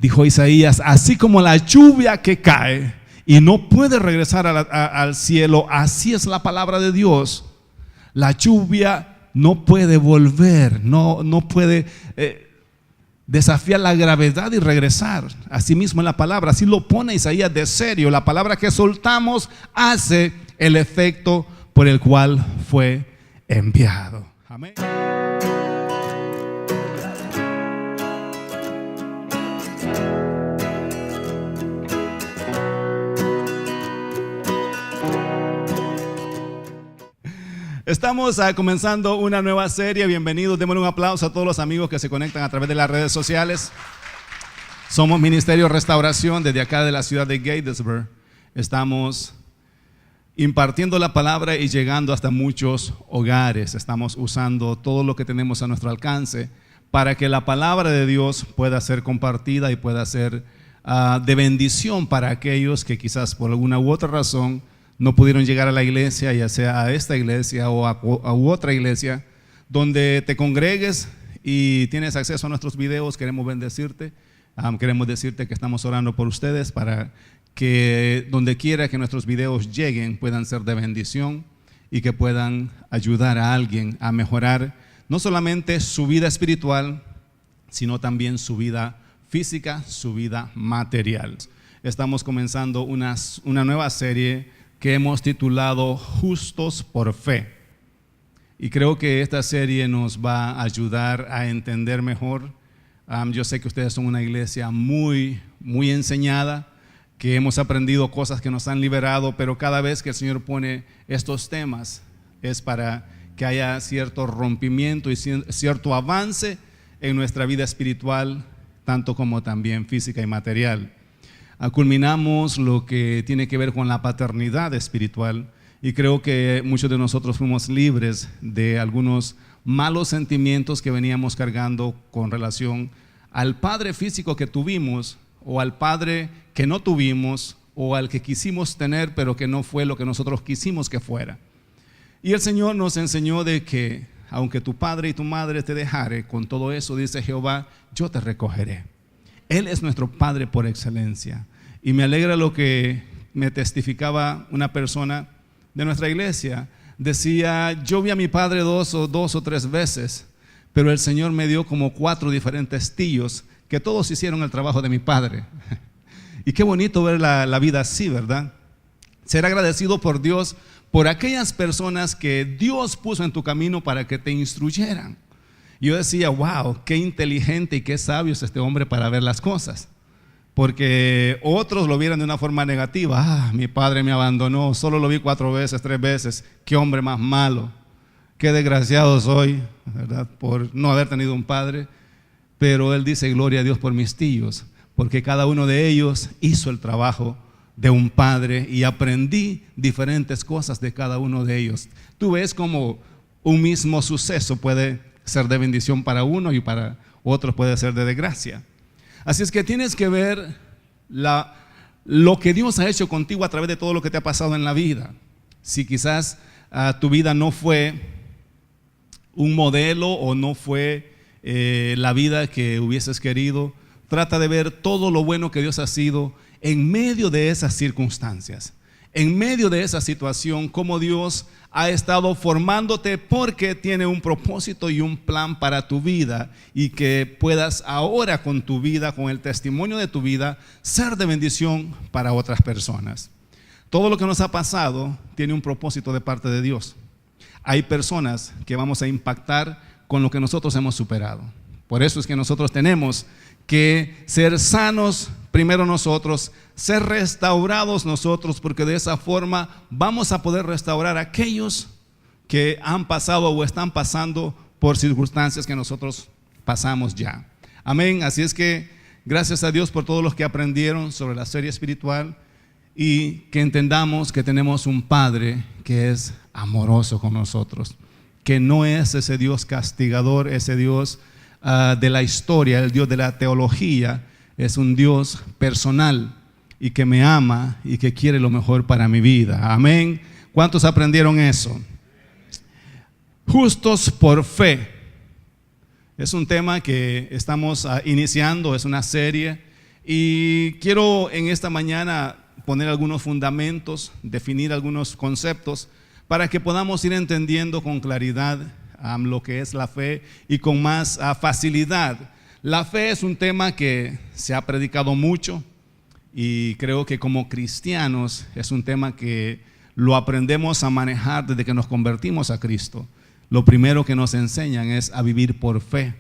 Dijo Isaías, así como la lluvia que cae y no puede regresar al cielo, así es la palabra de Dios. La lluvia no puede volver, no puede desafiar la gravedad y regresar. Así mismo en la palabra, así lo pone Isaías de serio. La palabra que soltamos hace el efecto por el cual fue enviado. Amén. Estamos comenzando una nueva serie. Bienvenidos, démosle un aplauso a todos los amigos que se conectan a través de las redes sociales. Somos Ministerio Restauración desde acá de la ciudad de Gatesburg. Estamos impartiendo la palabra y llegando hasta muchos hogares. Estamos usando todo lo que tenemos a nuestro alcance para que la palabra de Dios pueda ser compartida y pueda ser de bendición para aquellos que quizás por alguna u otra razón no pudieron llegar a la iglesia, ya sea a esta iglesia o a otra iglesia, donde te congregues y tienes acceso a nuestros videos. Queremos bendecirte, queremos decirte que estamos orando por ustedes para que donde quiera que nuestros videos lleguen puedan ser de bendición y que puedan ayudar a alguien a mejorar no solamente su vida espiritual, sino también su vida física, su vida material. Estamos comenzando una nueva serie que hemos titulado Justos por Fe. Y creo que esta serie nos va a ayudar a entender mejor. Yo sé que ustedes son una iglesia muy enseñada, que hemos aprendido cosas que nos han liberado, pero cada vez que el Señor pone estos temas es para que haya cierto rompimiento y cierto avance en nuestra vida espiritual, tanto como también física y material. Culminamos lo que tiene que ver con la paternidad espiritual y creo que muchos de nosotros fuimos libres de algunos malos sentimientos que veníamos cargando con relación al padre físico que tuvimos o al padre que no tuvimos o al que quisimos tener pero que no fue lo que nosotros quisimos que fuera. Y el Señor nos enseñó de que aunque tu padre y tu madre te dejare, con todo eso dice Jehová, yo te recogeré. Él es nuestro Padre por excelencia. Y me alegra lo que me testificaba una persona de nuestra iglesia. Decía, yo vi a mi padre dos o tres veces, pero el Señor me dio como 4 diferentes tíos que todos hicieron el trabajo de mi padre. Y qué bonito ver la vida así, ¿verdad? Ser agradecido por Dios, por aquellas personas que Dios puso en tu camino para que te instruyeran. Yo decía, wow, qué inteligente y qué sabio es este hombre para ver las cosas. Porque otros lo vieran de una forma negativa. Mi padre me abandonó, solo lo vi 4 veces, 3 veces. Qué hombre más malo, qué desgraciado soy, ¿verdad? Por no haber tenido un padre. Pero él dice, gloria a Dios por mis tíos, porque cada uno de ellos hizo el trabajo de un padre y aprendí diferentes cosas de cada uno de ellos. Tú ves como un mismo suceso puede ser de bendición para uno y para otros puede ser de desgracia. Así es que tienes que ver lo que Dios ha hecho contigo a través de todo lo que te ha pasado en la vida. Si quizás tu vida no fue un modelo o no fue la vida que hubieses querido, trata de ver todo lo bueno que Dios ha sido en medio de esas circunstancias. En medio de esa situación, cómo Dios ha estado formándote porque tiene un propósito y un plan para tu vida y que puedas ahora con tu vida, con el testimonio de tu vida, ser de bendición para otras personas. Todo lo que nos ha pasado tiene un propósito de parte de Dios. Hay personas que vamos a impactar con lo que nosotros hemos superado. Por eso es que nosotros tenemos que ser sanos primero nosotros, ser restaurados nosotros, porque de esa forma vamos a poder restaurar a aquellos que han pasado o están pasando por circunstancias que nosotros pasamos ya. Amén. Así es que gracias a Dios por todos los que aprendieron sobre la serie espiritual y que entendamos que tenemos un Padre que es amoroso con nosotros, que no es ese Dios castigador, ese Dios de la historia, el Dios de la teología. Es un Dios personal y que me ama y que quiere lo mejor para mi vida. Amén. ¿Cuántos aprendieron eso? Justos por fe. Es un tema que estamos iniciando, es una serie. Y quiero en esta mañana poner algunos fundamentos, definir algunos conceptos para que podamos ir entendiendo con claridad lo que es la fe y con más facilidad. La fe es un tema que se ha predicado mucho y creo que como cristianos es un tema que lo aprendemos a manejar desde que nos convertimos a Cristo. Lo primero que nos enseñan es a vivir por fe,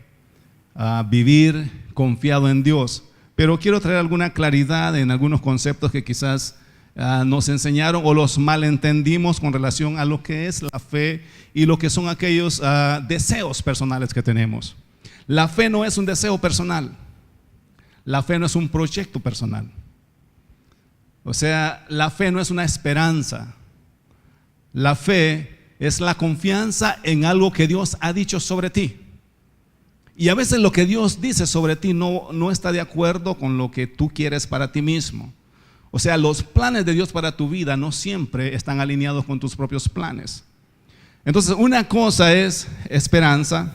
a vivir confiado en Dios. Pero quiero traer alguna claridad en algunos conceptos que quizás nos enseñaron o los malentendimos con relación a lo que es la fe y lo que son aquellos deseos personales que tenemos. La fe no es un deseo personal. La fe no es un proyecto personal. O sea, la fe no es una esperanza. La fe es la confianza en algo que Dios ha dicho sobre ti. Y a veces lo que Dios dice sobre ti no está de acuerdo con lo que tú quieres para ti mismo. O sea, los planes de Dios para tu vida no siempre están alineados con tus propios planes. Entonces, una cosa es esperanza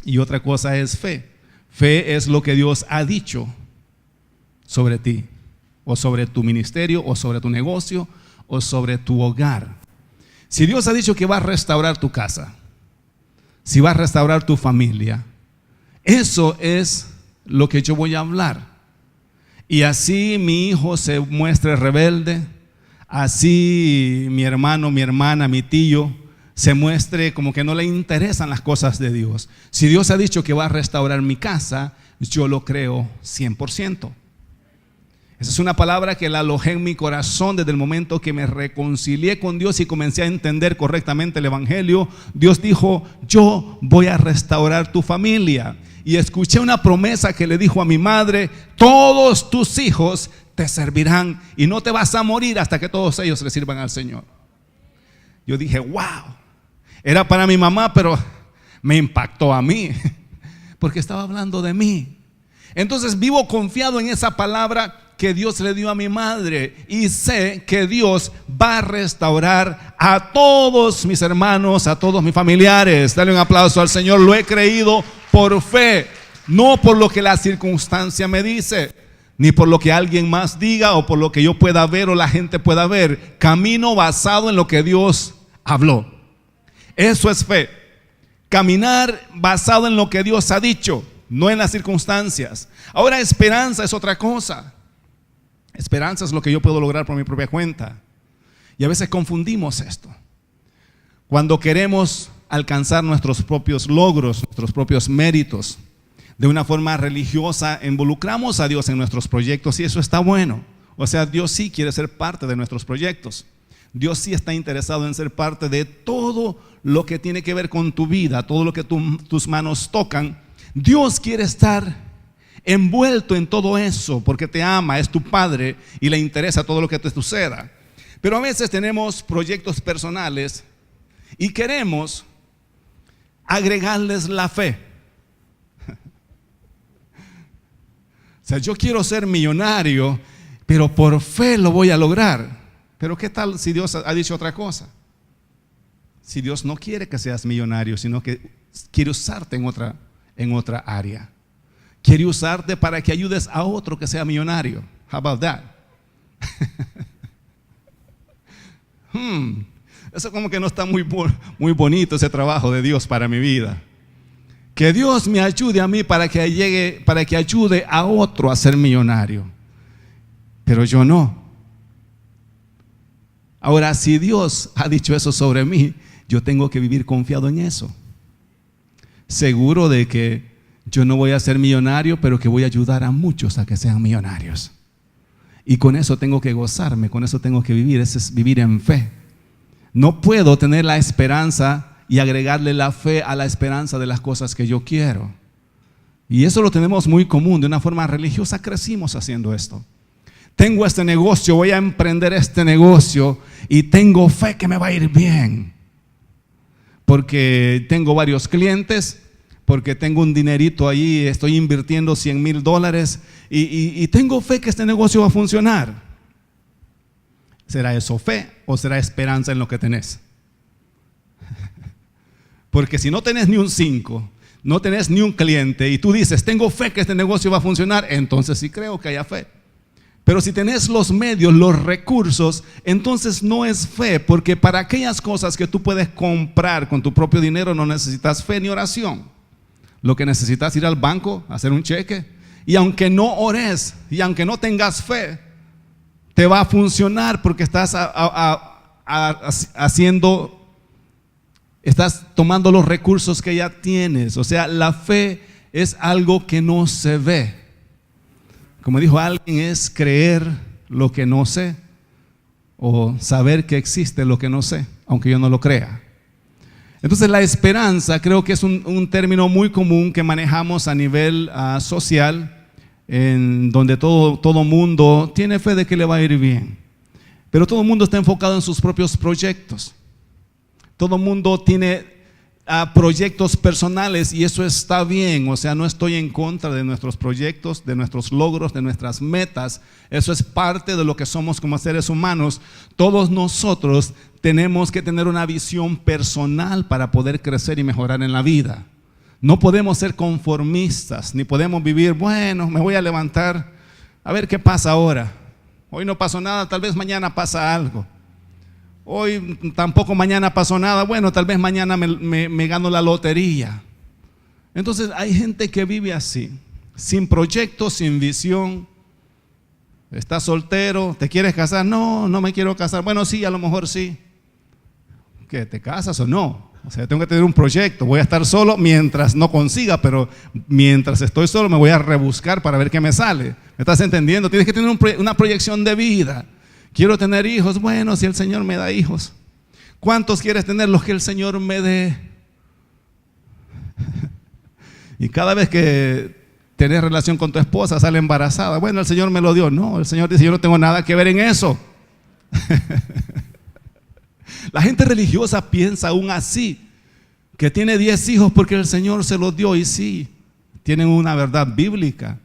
y otra cosa es fe. Fe es lo que Dios ha dicho sobre ti, o sobre tu ministerio, o sobre tu negocio, o sobre tu hogar. Si Dios ha dicho que va a restaurar tu casa, si va a restaurar tu familia, eso es lo que yo voy a hablar. Y así mi hijo se muestre rebelde, así mi hermano, mi hermana, mi tío se muestre como que no le interesan las cosas de Dios. Si Dios ha dicho que va a restaurar mi casa, yo lo creo 100%. Esa es una palabra que la alojé en mi corazón desde el momento que me reconcilié con Dios y comencé a entender correctamente el Evangelio. Dios dijo: yo voy a restaurar tu familia. Y escuché una promesa que le dijo a mi madre: todos tus hijos te servirán y no te vas a morir hasta que todos ellos le sirvan al Señor. Yo dije: wow, era para mi mamá, pero me impactó a mí, porque estaba hablando de mí. Entonces vivo confiado en esa palabra que Dios le dio a mi madre, y sé que Dios va a restaurar a todos mis hermanos, a todos mis familiares. Dale un aplauso al Señor. Lo he creído por fe, no por lo que la circunstancia me dice, ni por lo que alguien más diga o por lo que yo pueda ver o la gente pueda ver. Camino basado en lo que Dios habló. Eso es fe. Caminar basado en lo que Dios ha dicho, no en las circunstancias. Ahora, esperanza es otra cosa. Esperanza es lo que yo puedo lograr por mi propia cuenta. Y a veces confundimos esto. Cuando queremos alcanzar nuestros propios logros, nuestros propios méritos, de una forma religiosa, involucramos a Dios en nuestros proyectos, y eso está bueno. O sea, Dios sí quiere ser parte de nuestros proyectos. Dios sí está interesado en ser parte de todo lo que tiene que ver con tu vida, todo lo que tus manos tocan. Dios quiere estar envuelto en todo eso porque te ama, es tu padre y le interesa todo lo que te suceda. Pero a veces tenemos proyectos personales y queremos agregarles la fe. O sea, yo quiero ser millonario, pero por fe lo voy a lograr. Pero ¿qué tal si Dios ha dicho otra cosa? Si Dios no quiere que seas millonario, sino que quiere usarte en otra área. Quiere usarte para que ayudes a otro que sea millonario. How about that? Eso como que no está muy bonito, ese trabajo de Dios para mi vida. Que Dios me ayude a mí para que ayude a otro a ser millonario. Pero yo no. Ahora, si Dios ha dicho eso sobre mí, yo tengo que vivir confiado en eso. Seguro de que yo no voy a ser millonario, pero que voy a ayudar a muchos a que sean millonarios. Y con eso tengo que gozarme, con eso tengo que vivir. Eso es vivir en fe. No puedo tener la esperanza y agregarle la fe a la esperanza de las cosas que yo quiero. Y eso lo tenemos muy común. De una forma religiosa crecimos haciendo esto. Tengo este negocio, voy a emprender este negocio y tengo fe que me va a ir bien. Porque tengo varios clientes, porque tengo un dinerito ahí, estoy invirtiendo $100,000 y tengo fe que este negocio va a funcionar. ¿Será eso fe o será esperanza en lo que tenés? Porque si no tenés ni un 5, no tenés ni un cliente y tú dices, tengo fe que este negocio va a funcionar, entonces sí creo que haya fe. Pero si tenés los medios, los recursos, entonces no es fe, porque para aquellas cosas que tú puedes comprar con tu propio dinero no necesitas fe ni oración. Lo que necesitas es ir al banco, hacer un cheque, y aunque no ores y aunque no tengas fe, te va a funcionar porque estás estás tomando los recursos que ya tienes. O sea, la fe es algo que no se ve. Como dijo alguien, es creer lo que no sé o saber que existe lo que no sé, aunque yo no lo crea. Entonces la esperanza creo que es un término muy común que manejamos a nivel social, en donde todo mundo tiene fe de que le va a ir bien, pero todo mundo está enfocado en sus propios proyectos. Todo mundo tiene proyectos personales y eso está bien. O sea, no estoy en contra de nuestros proyectos, de nuestros logros, de nuestras metas. Eso es parte de lo que somos como seres humanos. Todos nosotros tenemos que tener una visión personal para poder crecer y mejorar en la vida. No podemos ser conformistas, ni podemos vivir, bueno, me voy a levantar, a ver qué pasa ahora. Hoy no pasó nada, tal vez mañana pasa algo. Hoy tampoco mañana pasó nada, bueno, tal vez mañana me gano la lotería. Entonces hay gente que vive así, sin proyecto, sin visión. ¿Estás soltero? ¿Te quieres casar? No, no me quiero casar. Bueno, sí, a lo mejor sí. ¿Qué, te casas o no? O sea, tengo que tener un proyecto. Voy a estar solo mientras no consiga, pero mientras estoy solo me voy a rebuscar para ver qué me sale. ¿Me estás entendiendo? Tienes que tener una proyección de vida. Quiero tener hijos. Bueno, si el Señor me da hijos. ¿Cuántos quieres tener? Los que el Señor me dé. Y cada vez que tenés relación con tu esposa sale embarazada. Bueno, el Señor me lo dio. No, el Señor dice, yo no tengo nada que ver en eso. La gente religiosa piensa aún así, que tiene 10 hijos porque el Señor se los dio. Y sí, tienen una verdad bíblica,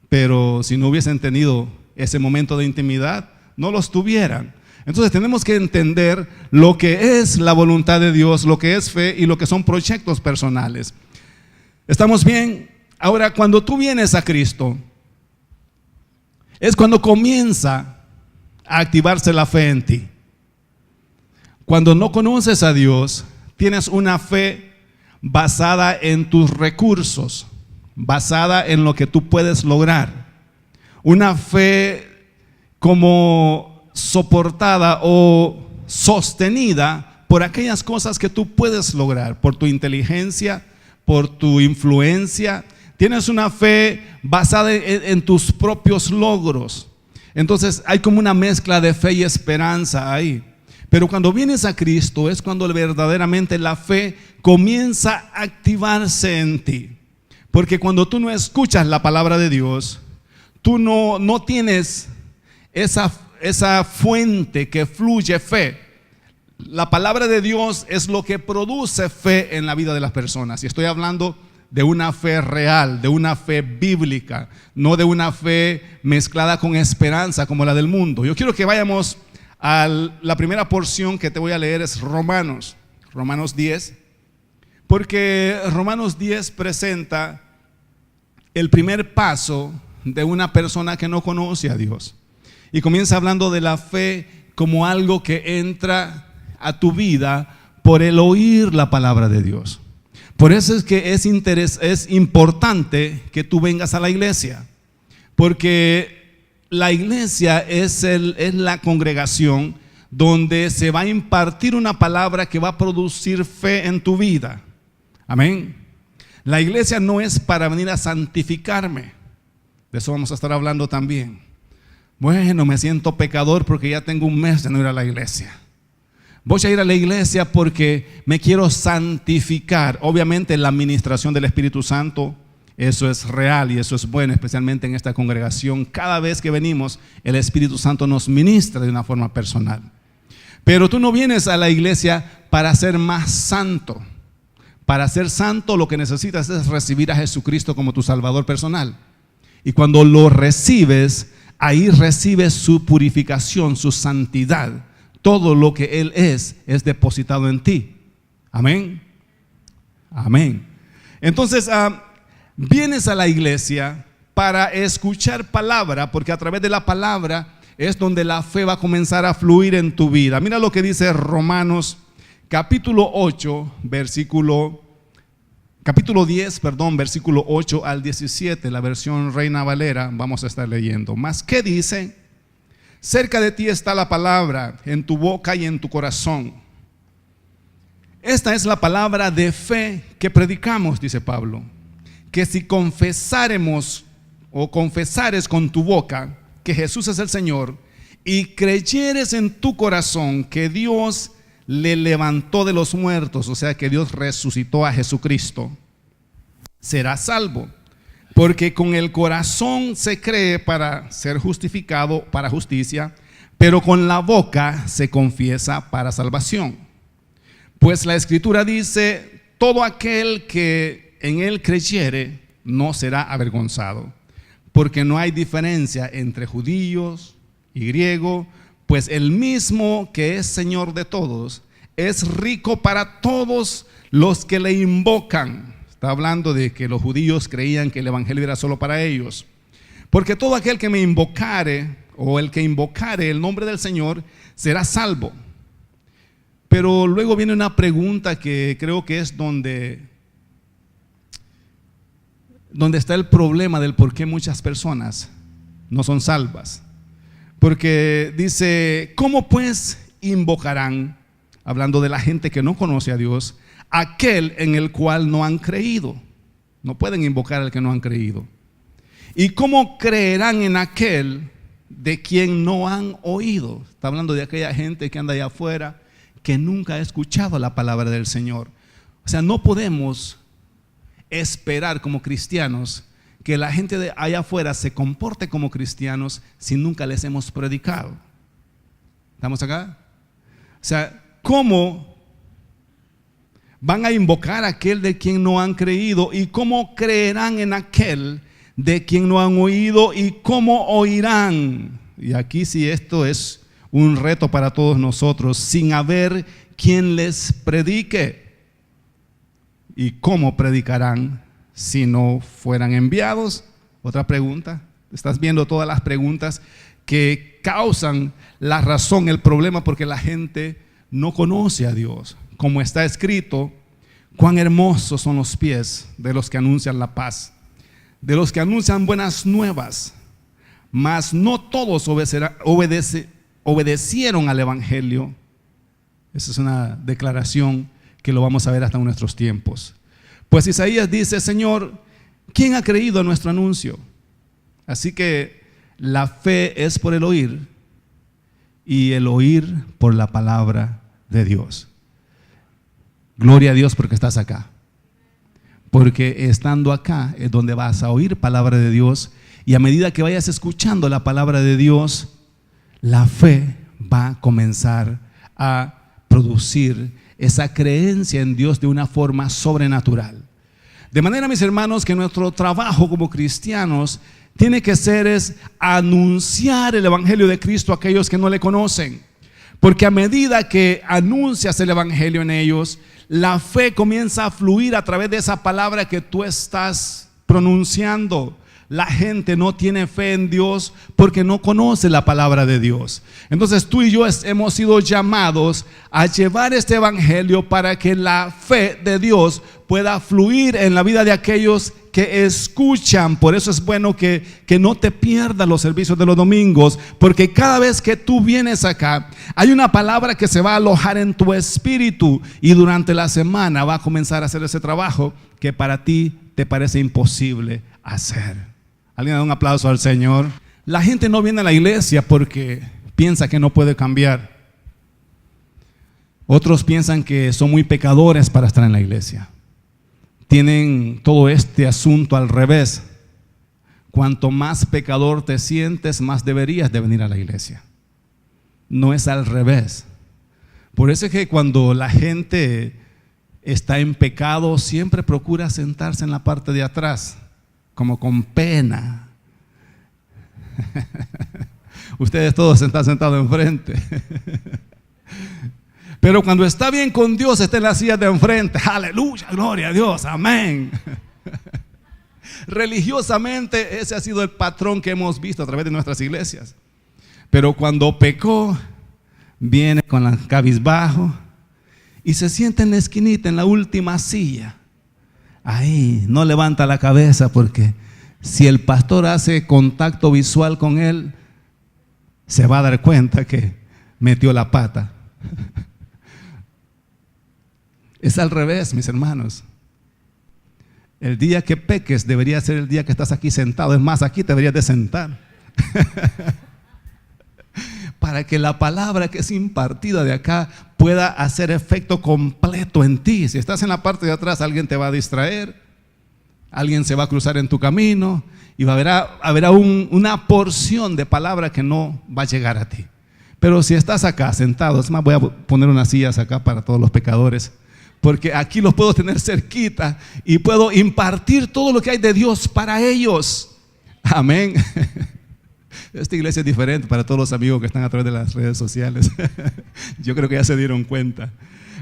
pero si no hubiesen tenido ese momento de intimidad, no los tuvieran. Entonces tenemos que entender lo que es la voluntad de Dios, lo que es fe y lo que son proyectos personales. ¿Estamos bien? Ahora, cuando tú vienes a Cristo, es cuando comienza a activarse la fe en ti. Cuando no conoces a Dios, tienes una fe basada en tus recursos, basada en lo que tú puedes lograr. Una fe como soportada o sostenida por aquellas cosas que tú puedes lograr, por tu inteligencia, por tu influencia. Tienes una fe basada en tus propios logros. Entonces hay como una mezcla de fe y esperanza ahí. Pero cuando vienes a Cristo es cuando verdaderamente la fe comienza a activarse en ti. Porque cuando tú no escuchas la palabra de Dios, tú no tienes esa fuente que fluye fe. La palabra de Dios es lo que produce fe en la vida de las personas. Y estoy hablando de una fe real, de una fe bíblica, no de una fe mezclada con esperanza como la del mundo. Yo quiero que vayamos a la primera porción que te voy a leer, es Romanos 10, porque Romanos 10 presenta el primer paso de una persona que no conoce a Dios. Y comienza hablando de la fe como algo que entra a tu vida por el oír la palabra de Dios. Por eso es que es importante que tú vengas a la iglesia, porque la iglesia es la congregación donde se va a impartir una palabra que va a producir fe en tu vida. Amén. La iglesia no es para venir a santificarme. De eso vamos a estar hablando también. Bueno, me siento pecador porque ya tengo un mes de no ir a la iglesia. Voy a ir a la iglesia porque me quiero santificar. Obviamente la administración del Espíritu Santo, eso es real y eso es bueno, especialmente en esta congregación. Cada vez que venimos, el Espíritu Santo nos ministra de una forma personal. Pero tú no vienes a la iglesia para ser más santo. Para ser santo lo que necesitas es recibir a Jesucristo como tu Salvador personal. Y cuando lo recibes, ahí recibes su purificación, su santidad. Todo lo que Él es depositado en ti. Amén. Amén. Entonces, vienes a la iglesia para escuchar palabra, porque a través de la palabra es donde la fe va a comenzar a fluir en tu vida. Mira lo que dice Romanos capítulo 10, versículo 8 al 17, la versión Reina Valera, vamos a estar leyendo. Mas, ¿qué dice? Cerca de ti está la palabra, en tu boca y en tu corazón. Esta es la palabra de fe que predicamos, dice Pablo, que si confesáremos o confesares con tu boca que Jesús es el Señor y creyeres en tu corazón que Dios le levantó de los muertos, o sea que Dios resucitó a Jesucristo, serás salvo. Porque con el corazón se cree para ser justificado para justicia, pero con la boca se confiesa para salvación. Pues la Escritura dice: todo aquel que en él creyere no será avergonzado, porque no hay diferencia entre judíos y griego, pues el mismo que es Señor de todos es rico para todos los que le invocan. Está hablando de que los judíos creían que el evangelio era solo para ellos. Porque todo aquel que me invocare, o el que invocare el nombre del Señor, será salvo. Pero luego viene una pregunta que creo que es donde está el problema del por qué muchas personas no son salvas. Porque dice: ¿cómo pues invocarán, hablando de la gente que no conoce a Dios, aquel en el cual no han creído? No pueden invocar al que no han creído. ¿Y cómo creerán en aquel de quien no han oído? Está hablando de aquella gente que anda allá afuera, que nunca ha escuchado la palabra del Señor. O sea, no podemos esperar como cristianos que la gente de allá afuera se comporte como cristianos si nunca les hemos predicado. ¿Estamos acá? O sea, ¿cómo van a invocar a aquel de quien no han creído? ¿Y cómo creerán en aquel de quien no han oído? ¿Y cómo oirán? Y aquí sí, esto es un reto para todos nosotros, sin haber quien les predique. ¿Y cómo predicarán si no fueran enviados? Otra pregunta. Estás viendo todas las preguntas que causan la razón, el problema, porque la gente no conoce a Dios. Como está escrito: cuán hermosos son los pies de los que anuncian la paz, de los que anuncian buenas nuevas. Mas no todos obedecieron al evangelio. Esa es una declaración que lo vamos a ver hasta en nuestros tiempos. Pues Isaías dice: Señor, ¿quién ha creído a nuestro anuncio? Así que la fe es por el oír, y el oír por la palabra de Dios. Gloria a Dios porque estás acá, porque estando acá es donde vas a oír palabra de Dios, y a medida que vayas escuchando la palabra de Dios, la fe va a comenzar a producir esa creencia en Dios de una forma sobrenatural. De manera, mis hermanos, que nuestro trabajo como cristianos tiene que ser es anunciar el evangelio de Cristo a aquellos que no le conocen. Porque a medida que anuncias el evangelio en ellos, la fe comienza a fluir a través de esa palabra que tú estás pronunciando. La gente no tiene fe en Dios porque no conoce la palabra de Dios. Entonces tú y yo hemos sido llamados a llevar este evangelio para que la fe de Dios pueda fluir en la vida de aquellos que escuchan. Por eso es bueno que no te pierdas los servicios de los domingos, porque cada vez que tú vienes acá hay una palabra que se va a alojar en tu espíritu, y durante la semana va a comenzar a hacer ese trabajo que para ti te parece imposible hacer. Alguien da un aplauso al Señor. La gente no viene a la iglesia porque piensa que no puede cambiar. Otros piensan que son muy pecadores para estar en la iglesia. Tienen todo este asunto al revés. Cuanto más pecador te sientes, más deberías de venir a la iglesia. No es al revés. Por eso es que cuando la gente está en pecado, siempre procura sentarse en la parte de atrás, como con pena. Ustedes todos están sentados enfrente. Pero cuando está bien con Dios, está en la silla de enfrente. Aleluya, gloria a Dios, amén. Religiosamente ese ha sido el patrón que hemos visto a través de nuestras iglesias. Pero cuando pecó, viene con la cabizbajo y se sienta en la esquinita, en la última silla. Ahí no levanta la cabeza, porque si el pastor hace contacto visual con él, se va a dar cuenta que metió la pata. Es al revés, mis hermanos. El día que peques debería ser el día que estás aquí sentado. Es más, aquí te deberías de sentar. Para que la palabra que es impartida de acá pueda hacer efecto completo en ti. Si estás en la parte de atrás, alguien te va a distraer, alguien se va a cruzar en tu camino y habrá una porción de palabra que no va a llegar a ti. Pero si estás acá sentado, es más, voy a poner unas sillas acá para todos los pecadores, porque aquí los puedo tener cerquita y puedo impartir todo lo que hay de Dios para ellos. Amén. Esta iglesia es diferente para todos los amigos que están a través de las redes sociales. Yo creo que ya se dieron cuenta.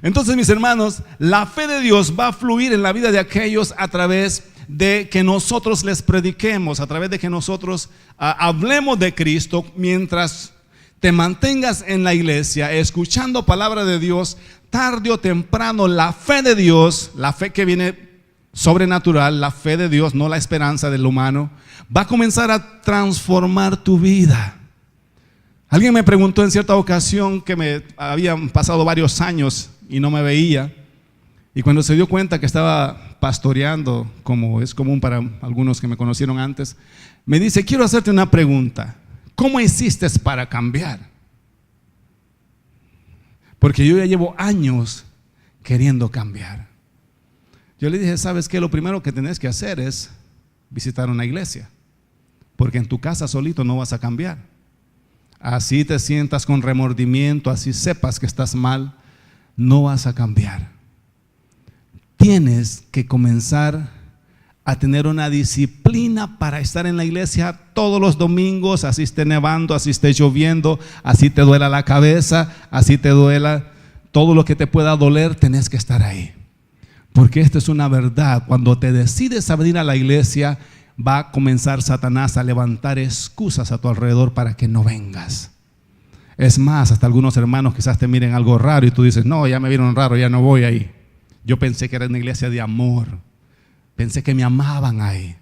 Entonces, mis hermanos, la fe de Dios va a fluir en la vida de aquellos a través de que nosotros les prediquemos, a través de que nosotros hablemos de Cristo. Mientras te mantengas en la iglesia escuchando palabra de Dios, tarde o temprano la fe de Dios, la fe que viene sobrenatural, la fe de Dios, no la esperanza del humano, va a comenzar a transformar tu vida. Alguien me preguntó en cierta ocasión que me habían pasado varios años y no me veía, y cuando se dio cuenta que estaba pastoreando, como es común para algunos que me conocieron antes, me dice: quiero hacerte una pregunta. ¿Cómo hiciste para cambiar? Porque yo ya llevo años queriendo cambiar. Yo le dije: ¿sabes qué? Lo primero que tenés que hacer es visitar una iglesia, porque en tu casa solito no vas a cambiar. Así te sientas con remordimiento, así sepas que estás mal, no vas a cambiar. Tienes que comenzar a tener una disciplina para estar en la iglesia todos los domingos, así esté nevando, así esté lloviendo, así te duela la cabeza, así te duela todo lo que te pueda doler, tenés que estar ahí. Porque esta es una verdad. Cuando te decides a venir a la iglesia, va a comenzar Satanás a levantar excusas a tu alrededor para que no vengas. Es más, hasta algunos hermanos quizás te miren algo raro y tú dices: no, ya me vieron raro, ya no voy ahí. Yo pensé que era una iglesia de amor, pensé que me amaban ahí.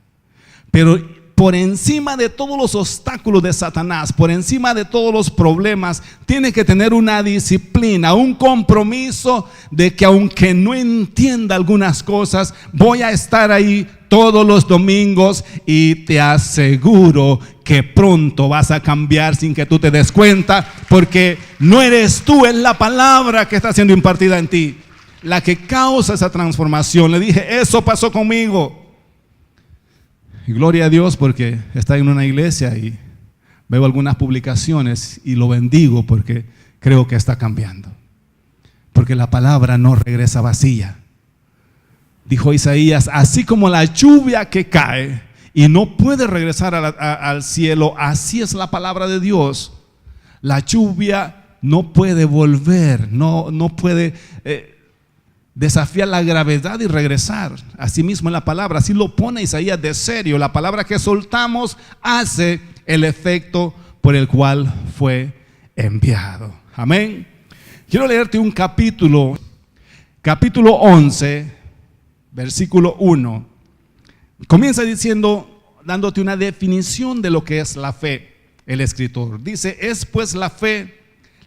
Pero por encima de todos los obstáculos de Satanás, por encima de todos los problemas, tienes que tener una disciplina, un compromiso de que aunque no entienda algunas cosas, voy a estar ahí todos los domingos, y te aseguro que pronto vas a cambiar sin que tú te des cuenta, porque no eres tú, es la palabra que está siendo impartida en ti la que causa esa transformación. Le dije: eso pasó conmigo. Y gloria a Dios, porque está en una iglesia y veo algunas publicaciones y lo bendigo, porque creo que está cambiando. Porque la palabra no regresa vacía. Dijo Isaías: así como la lluvia que cae y no puede regresar al cielo, así es la palabra de Dios. La lluvia no puede volver, no puede desafiar la gravedad y regresar. Así mismo en la palabra, así lo pone Isaías de serio. La palabra que soltamos hace el efecto por el cual fue enviado. Amén. Quiero leerte un capítulo 11, versículo 1. Comienza diciendo, dándote una definición de lo que es la fe. El escritor dice: es pues la fe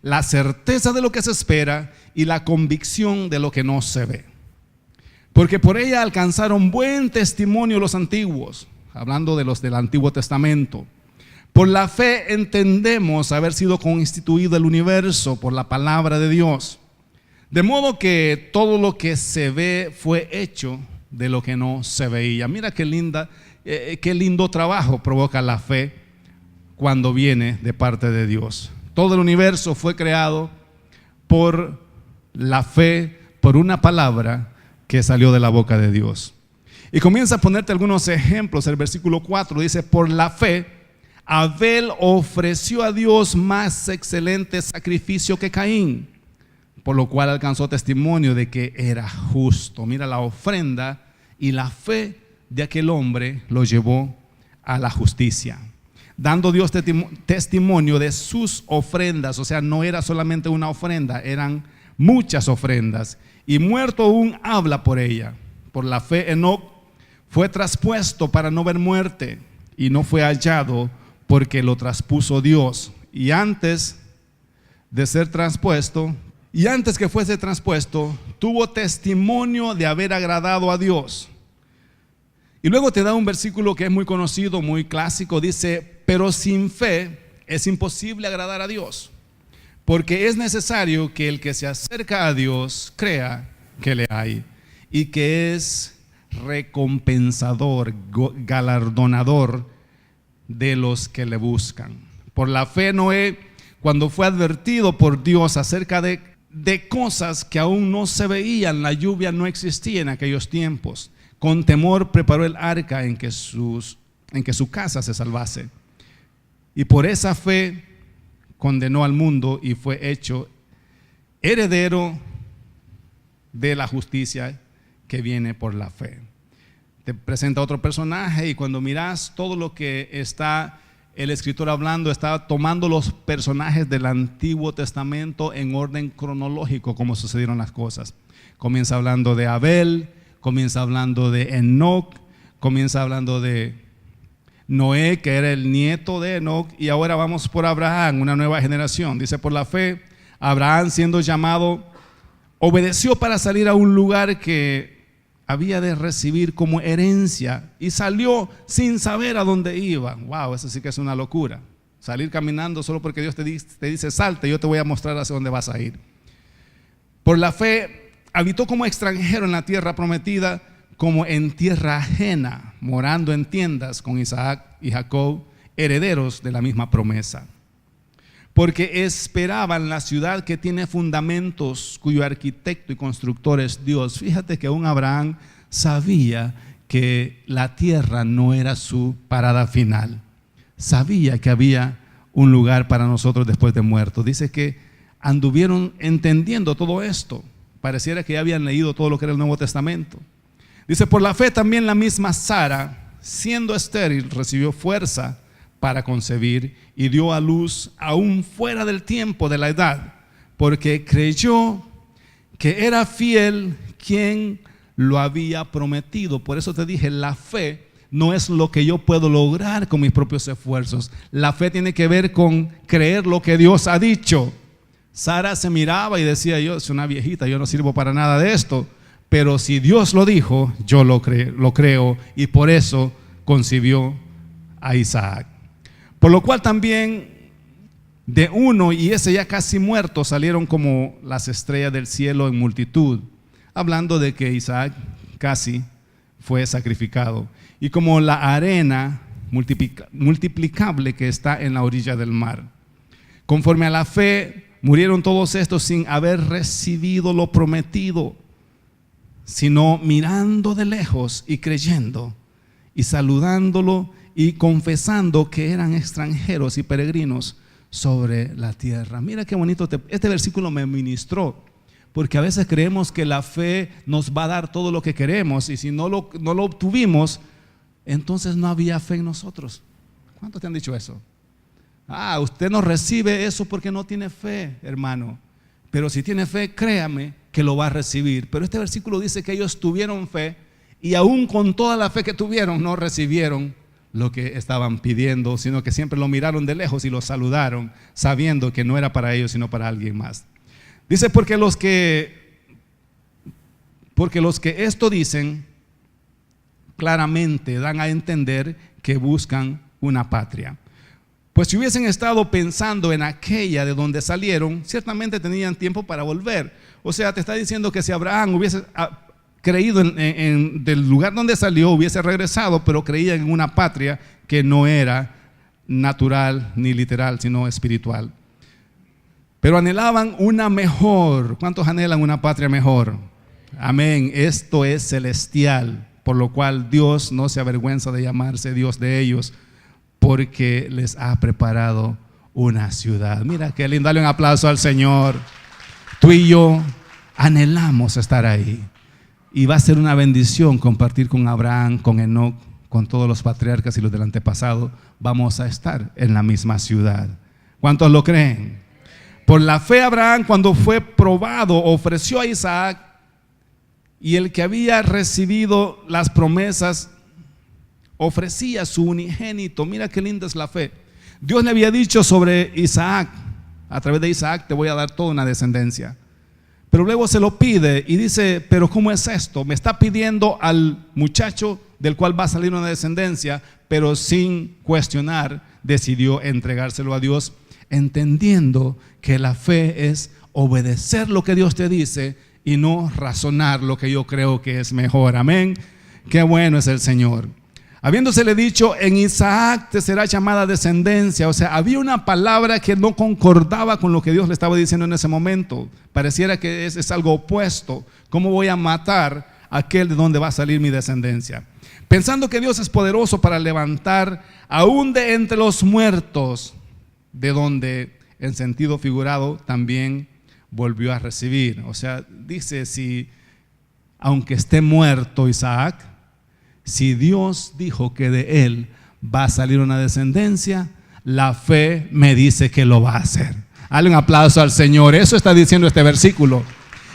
la certeza de lo que se espera y la convicción de lo que no se ve. Porque por ella alcanzaron buen testimonio los antiguos, hablando de los del Antiguo Testamento. Por la fe entendemos haber sido constituido el universo por la palabra de Dios, de modo que todo lo que se ve fue hecho de lo que no se veía. Mira qué lindo trabajo provoca la fe cuando viene de parte de Dios. Todo el universo fue creado por la fe, por una palabra que salió de la boca de Dios. Y comienza a ponerte algunos ejemplos. El versículo 4 dice: por la fe Abel ofreció a Dios más excelente sacrificio que Caín, por lo cual alcanzó testimonio de que era justo. Mira la ofrenda y la fe de aquel hombre lo llevó a la justicia, dando Dios testimonio de sus ofrendas. O sea, no era solamente una ofrenda, eran muchas ofrendas. Y muerto aún habla por ella. Por la fe, Enoc fue traspuesto para no ver muerte, y no fue hallado porque lo traspuso Dios. Y antes de ser traspuesto, y antes que fuese traspuesto, tuvo testimonio de haber agradado a Dios. Y luego te da un versículo que es muy conocido, muy clásico. Dice: pero sin fe es imposible agradar a Dios, porque es necesario que el que se acerca a Dios crea que le hay y que es recompensador, galardonador de los que le buscan. Por la fe, Noé, cuando fue advertido por Dios acerca de cosas que aún no se veían, la lluvia no existía en aquellos tiempos, con temor preparó el arca en que su casa se salvase. Y por esa fe condenó al mundo y fue hecho heredero de la justicia que viene por la fe. Te presenta otro personaje, y cuando miras todo lo que está el escritor hablando, está tomando los personajes del Antiguo Testamento en orden cronológico, como sucedieron las cosas. Comienza hablando de Abel, comienza hablando de Enoc, comienza hablando de Noé, que era el nieto de Enoc, y ahora vamos por Abraham, una nueva generación. Dice: por la fe, Abraham, siendo llamado, obedeció para salir a un lugar que había de recibir como herencia, y salió sin saber a dónde iba. Wow, eso sí que es una locura. Salir caminando solo porque Dios te dice: salte, yo te voy a mostrar hacia dónde vas a ir. Por la fe habitó como extranjero en la tierra prometida, como en tierra ajena, morando en tiendas con Isaac y Jacob, herederos de la misma promesa. Porque esperaban la ciudad que tiene fundamentos, cuyo arquitecto y constructor es Dios. Fíjate que aún Abraham sabía que la tierra no era su parada final. Sabía que había un lugar para nosotros después de muertos. Dice que anduvieron entendiendo todo esto. Pareciera que ya habían leído todo lo que era el Nuevo Testamento. Dice: por la fe también la misma Sara, siendo estéril, recibió fuerza para concebir y dio a luz aún fuera del tiempo de la edad, porque creyó que era fiel quien lo había prometido. Por eso te dije, la fe no es lo que yo puedo lograr con mis propios esfuerzos. La fe tiene que ver con creer lo que Dios ha dicho. Sara se miraba y decía: yo soy una viejita, yo no sirvo para nada de esto, pero si Dios lo dijo, yo lo creo, y por eso concibió a Isaac. Por lo cual también de uno, y ese ya casi muerto, salieron como las estrellas del cielo en multitud, hablando de que Isaac casi fue sacrificado, y como la arena multiplicable que está en la orilla del mar. Conforme a la fe murieron todos estos sin haber recibido lo prometido, sino mirando de lejos y creyendo y saludándolo y confesando que eran extranjeros y peregrinos sobre la tierra. Mira qué bonito, este versículo me ministró, porque a veces creemos que la fe nos va a dar todo lo que queremos, y si no lo obtuvimos, entonces no había fe en nosotros. ¿Cuántos te han dicho eso? Usted no recibe eso porque no tiene fe, hermano. Pero si tiene fe, créame que lo va a recibir. Pero este versículo dice que ellos tuvieron fe, y aún con toda la fe que tuvieron, no recibieron lo que estaban pidiendo, sino que siempre lo miraron de lejos y lo saludaron, sabiendo que no era para ellos, sino para alguien más. Dice: porque los que esto dicen claramente dan a entender que buscan una patria. Pues si hubiesen estado pensando en aquella de donde salieron, ciertamente tenían tiempo para volver. O sea, te está diciendo que si Abraham hubiese creído en del lugar donde salió, hubiese regresado, pero creía en una patria que no era natural ni literal, sino espiritual. Pero anhelaban una mejor. ¿Cuántos anhelan una patria mejor? Amén. Esto es celestial, por lo cual Dios no se avergüenza de llamarse Dios de ellos, porque les ha preparado una ciudad. Mira qué lindo, dale un aplauso al Señor. Tú y yo anhelamos estar ahí. Y va a ser una bendición compartir con Abraham, con Enoc, con todos los patriarcas y los del antepasado. Vamos a estar en la misma ciudad. ¿Cuántos lo creen? Por la fe Abraham, cuando fue probado, ofreció a Isaac, y el que había recibido las promesas ofrecía su unigénito. Mira qué linda es la fe. Dios le había dicho sobre Isaac: a través de Isaac te voy a dar toda una descendencia. Pero luego se lo pide y dice: pero ¿cómo es esto? Me está pidiendo al muchacho del cual va a salir una descendencia, pero sin cuestionar decidió entregárselo a Dios, entendiendo que la fe es obedecer lo que Dios te dice y no razonar lo que yo creo que es mejor. Amén. Qué bueno es el Señor. Habiéndosele dicho: en Isaac te será llamada descendencia. O sea, había una palabra que no concordaba con lo que Dios le estaba diciendo en ese momento. Pareciera que es algo opuesto. ¿Cómo voy a matar a aquel de donde va a salir mi descendencia? Pensando que Dios es poderoso para levantar aún de entre los muertos, de donde en sentido figurado también volvió a recibir. O sea, dice: si aunque esté muerto Isaac, si Dios dijo que de él va a salir una descendencia, la fe me dice que lo va a hacer. Dale un aplauso al Señor. Eso está diciendo este versículo.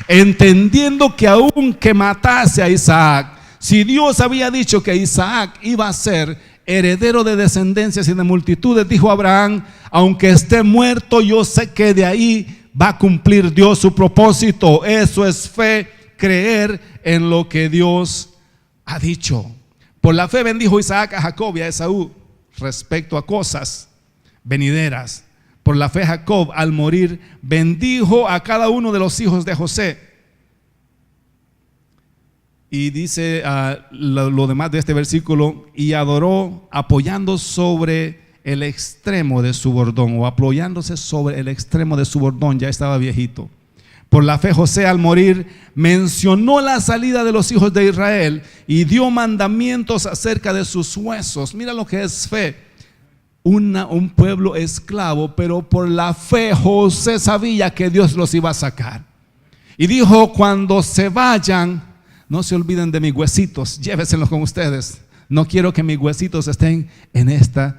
Entendiendo que aun que matase a Isaac, si Dios había dicho que Isaac iba a ser heredero de descendencias y de multitudes, dijo Abraham: aunque esté muerto, yo sé que de ahí va a cumplir Dios su propósito. Eso es fe, creer en lo que Dios ha dicho. Por la fe bendijo Isaac a Jacob y a Esaú respecto a cosas venideras. Por la fe Jacob, al morir, bendijo a cada uno de los hijos de José. Y dice lo demás de este versículo: y adoró apoyando sobre el extremo de su bordón, o apoyándose sobre el extremo de su bordón, ya estaba viejito. Por la fe José, al morir, mencionó la salida de los hijos de Israel y dio mandamientos acerca de sus huesos. Mira lo que es fe. Un pueblo esclavo, pero por la fe José sabía que Dios los iba a sacar. Y dijo: cuando se vayan, no se olviden de mis huesitos, lléveselos con ustedes. No quiero que mis huesitos estén en este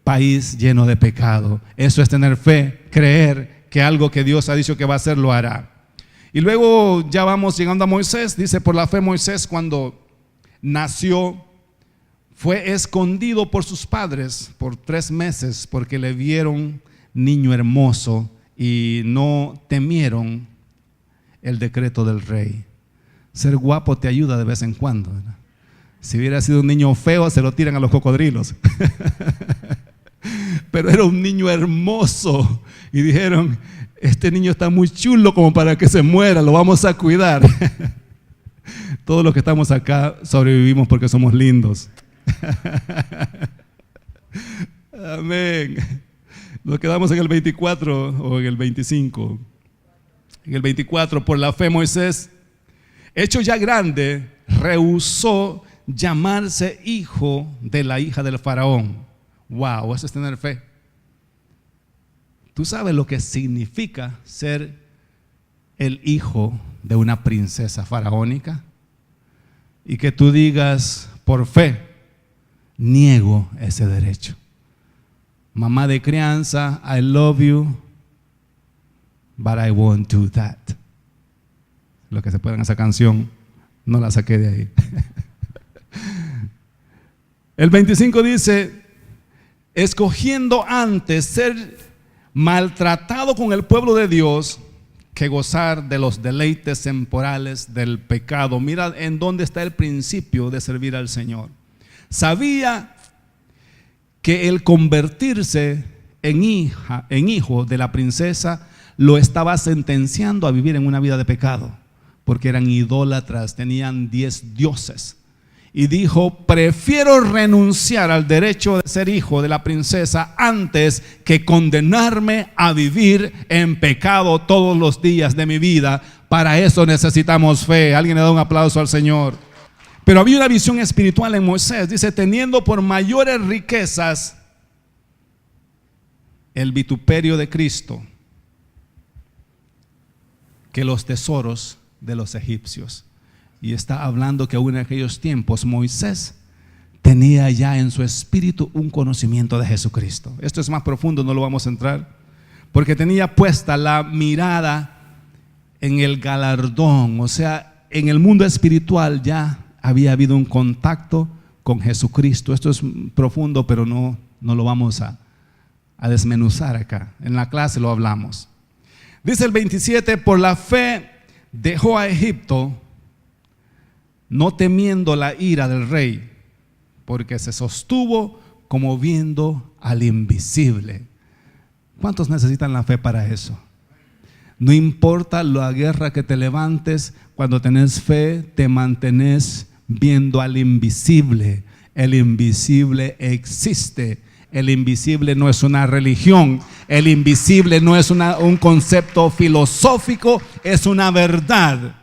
país lleno de pecado. Eso es tener fe, creer que algo que Dios ha dicho que va a hacer, lo hará. Y luego ya vamos llegando a Moisés. Dice: por la fe Moisés, cuando nació, fue escondido por sus padres por 3 meses, porque le vieron niño hermoso y no temieron el decreto del rey. Ser guapo te ayuda de vez en cuando, ¿verdad? Si hubiera sido un niño feo, se lo tiran a los cocodrilos. Pero era un niño hermoso y dijeron: este niño está muy chulo como para que se muera, lo vamos a cuidar. Todos los que estamos acá sobrevivimos porque somos lindos. Amén. Nos quedamos en el 24 o en el 25. En el 24, por la fe Moisés, hecho ya grande, rehusó llamarse hijo de la hija del faraón. Wow, eso es tener fe. ¿Tú sabes lo que significa ser el hijo de una princesa faraónica? Y que tú digas: por fe, niego ese derecho. Mamá de crianza, I love you, but I won't do that. Lo que se puede en esa canción, no la saqué de ahí. El 25 dice: escogiendo antes ser maltratado con el pueblo de Dios que gozar de los deleites temporales del pecado. Mira en dónde está el principio de servir al Señor. Sabía que el convertirse en hijo de la princesa lo estaba sentenciando a vivir en una vida de pecado, porque eran idólatras, tenían 10 dioses. Y dijo: prefiero renunciar al derecho de ser hijo de la princesa antes que condenarme a vivir en pecado todos los días de mi vida. Para eso necesitamos fe. Alguien le da un aplauso al Señor. Pero había una visión espiritual en Moisés. Dice: teniendo por mayores riquezas el vituperio de Cristo que los tesoros de los egipcios. Y está hablando que aún en aquellos tiempos Moisés tenía ya en su espíritu un conocimiento de Jesucristo. Esto es más profundo, no lo vamos a entrar, porque tenía puesta la mirada en el galardón, o sea, en el mundo espiritual ya había habido un contacto con Jesucristo. Esto es profundo, pero no lo vamos a desmenuzar acá. En la clase lo hablamos. Dice el 27, por la fe dejó a Egipto, no temiendo la ira del rey, porque se sostuvo como viendo al invisible. ¿Cuántos necesitan la fe para eso? No importa la guerra que te levantes, cuando tenés fe te mantenés viendo al invisible. El invisible existe. El invisible no es una religión. El invisible no es un concepto filosófico, es una verdad.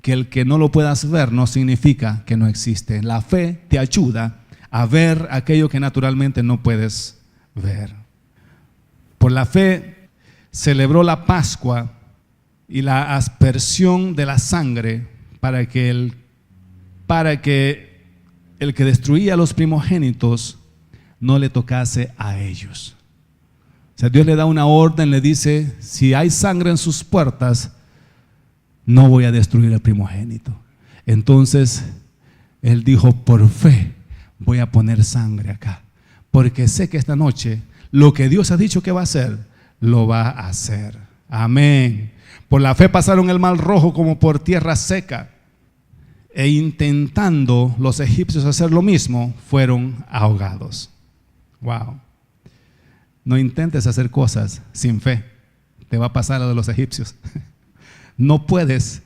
Que el que no lo puedas ver no significa que no existe. La fe te ayuda a ver aquello que naturalmente no puedes ver. Por la fe celebró la Pascua y la aspersión de la sangre para que el que destruía a los primogénitos no le tocase a ellos. O sea, Dios le da una orden, le dice: si hay sangre en sus puertas, no voy a destruir el primogénito. Entonces él dijo: por fe voy a poner sangre acá, porque sé que esta noche lo que Dios ha dicho que va a hacer, lo va a hacer. Amén. Por la fe pasaron el mar Rojo como por tierra seca, e intentando los egipcios hacer lo mismo, fueron ahogados. Wow. No intentes hacer cosas sin fe, te va a pasar lo de los egipcios. No puedes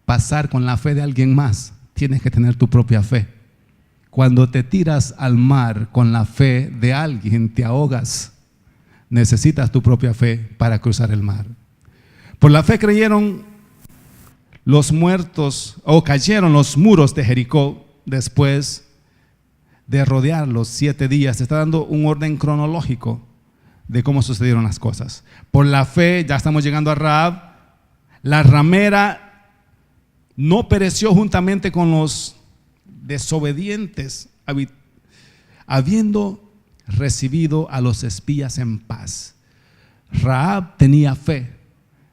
pasar con la fe de alguien más, tienes que tener tu propia fe. Cuando te tiras al mar con la fe de alguien, te ahogas. Necesitas tu propia fe para cruzar el mar. Por la fe creyeron los muertos, o cayeron los muros de Jericó después de rodearlos 7 días. Está dando un orden cronológico de cómo sucedieron las cosas. Por la fe, ya estamos llegando a Rahab. La ramera no pereció juntamente con los desobedientes, habiendo recibido a los espías en paz. Rahab tenía fe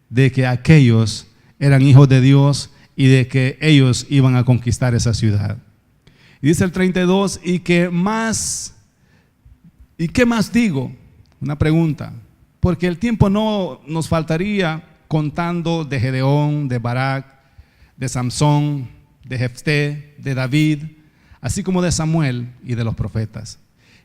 de que aquellos eran hijos de Dios y de que ellos iban a conquistar esa ciudad. Y dice el 32, ¿y qué más digo? Una pregunta, porque el tiempo no nos faltaría contando de Gedeón, de Barak, de Samsón, de Jefté, de David, así como de Samuel y de los profetas,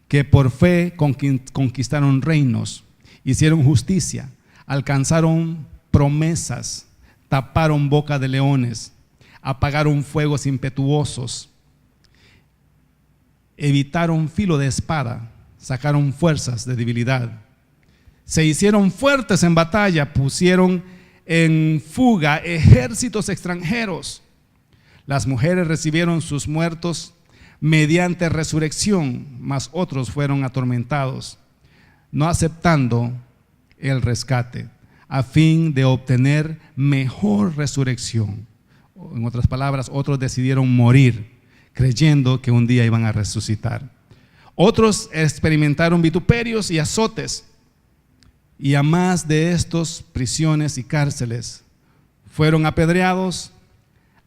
que por fe conquistaron reinos, hicieron justicia, alcanzaron promesas, taparon boca de leones, apagaron fuegos impetuosos, evitaron filo de espada, sacaron fuerzas de debilidad, se hicieron fuertes en batalla, pusieron en fuga ejércitos extranjeros. Las mujeres recibieron sus muertos mediante resurrección, mas otros fueron atormentados, no aceptando el rescate, a fin de obtener mejor resurrección. En otras palabras, otros decidieron morir, creyendo que un día iban a resucitar. Otros experimentaron vituperios y azotes, y a más de estos, prisiones y cárceles. Fueron apedreados,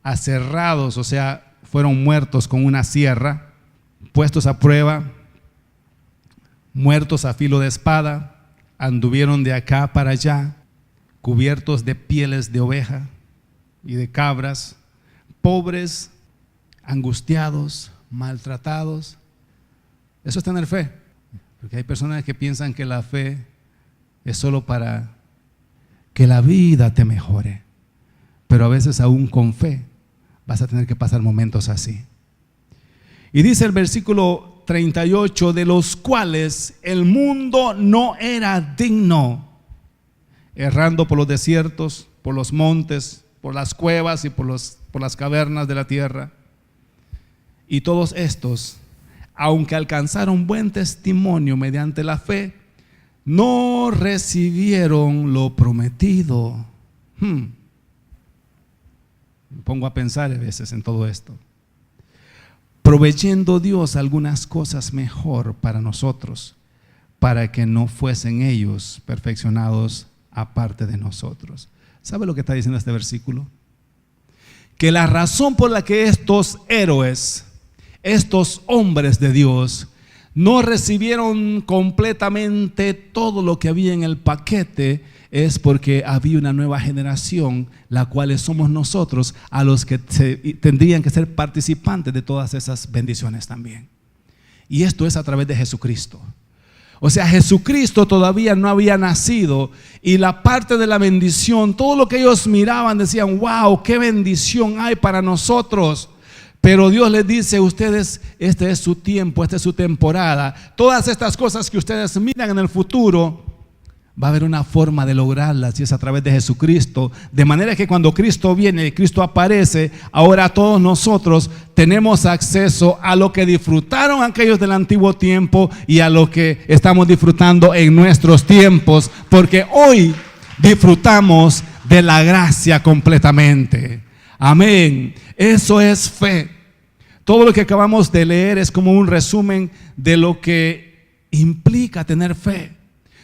aserrados, o sea, fueron muertos con una sierra, puestos a prueba, muertos a filo de espada, anduvieron de acá para allá, cubiertos de pieles de oveja y de cabras, pobres, angustiados, maltratados. Eso es tener fe, porque hay personas que piensan que la fe es solo para que la vida te mejore, pero a veces aún con fe vas a tener que pasar momentos así. Y dice el versículo 38, de los cuales el mundo no era digno, errando por los desiertos, por los montes, por las cuevas y por las cavernas de la tierra. Y todos estos, aunque alcanzaron buen testimonio mediante la fe, no recibieron lo prometido. Me pongo a pensar a veces en todo esto. Proveyendo Dios algunas cosas mejor para nosotros, para que no fuesen ellos perfeccionados aparte de nosotros. ¿Sabe lo que está diciendo este versículo? Que la razón por la que estos héroes, estos hombres de Dios, no recibieron completamente todo lo que había en el paquete es porque había una nueva generación, la cual somos nosotros, a los que tendrían que ser participantes de todas esas bendiciones también. Y esto es a través de Jesucristo. O sea, Jesucristo todavía no había nacido y la parte de la bendición, todo lo que ellos miraban decían, wow, qué bendición hay para nosotros. Pero Dios les dice a ustedes, este es su tiempo, esta es su temporada. Todas estas cosas que ustedes miran en el futuro, va a haber una forma de lograrlas y es a través de Jesucristo. De manera que cuando Cristo viene y Cristo aparece, ahora todos nosotros tenemos acceso a lo que disfrutaron aquellos del antiguo tiempo y a lo que estamos disfrutando en nuestros tiempos. Porque hoy disfrutamos de la gracia completamente. Amén. Eso es fe. Todo lo que acabamos de leer es como un resumen de lo que implica tener fe.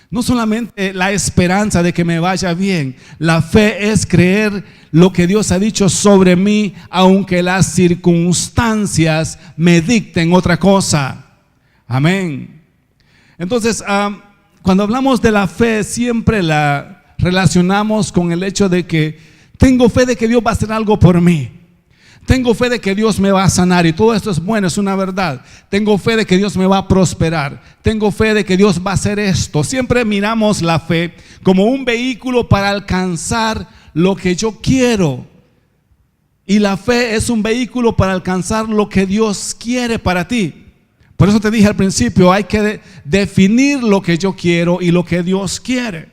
No solamente la esperanza de que me vaya bien. La fe es creer lo que Dios ha dicho sobre mí, aunque las circunstancias me dicten otra cosa. Amén. Entonces, cuando hablamos de la fe, siempre la relacionamos con el hecho de que tengo fe de que Dios va a hacer algo por mí. Tengo fe de que Dios me va a sanar y todo esto es bueno, es una verdad. Tengo fe de que Dios me va a prosperar. Tengo fe de que Dios va a hacer esto. Siempre miramos la fe como un vehículo para alcanzar lo que yo quiero. Y la fe es un vehículo para alcanzar lo que Dios quiere para ti. Por eso te dije al principio, hay que definir lo que yo quiero y lo que Dios quiere.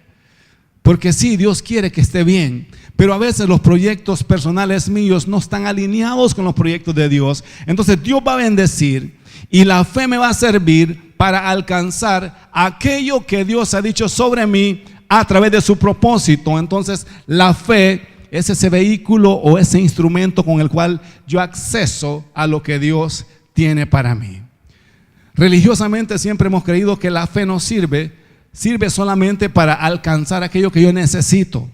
Porque sí, Dios quiere que esté bien, pero a veces los proyectos personales míos no están alineados con los proyectos de Dios. Entonces Dios va a bendecir y la fe me va a servir para alcanzar aquello que Dios ha dicho sobre mí a través de su propósito. Entonces la fe es ese vehículo o ese instrumento con el cual yo acceso a lo que Dios tiene para mí. Religiosamente siempre hemos creído que la fe no sirve solamente para alcanzar aquello que yo necesito.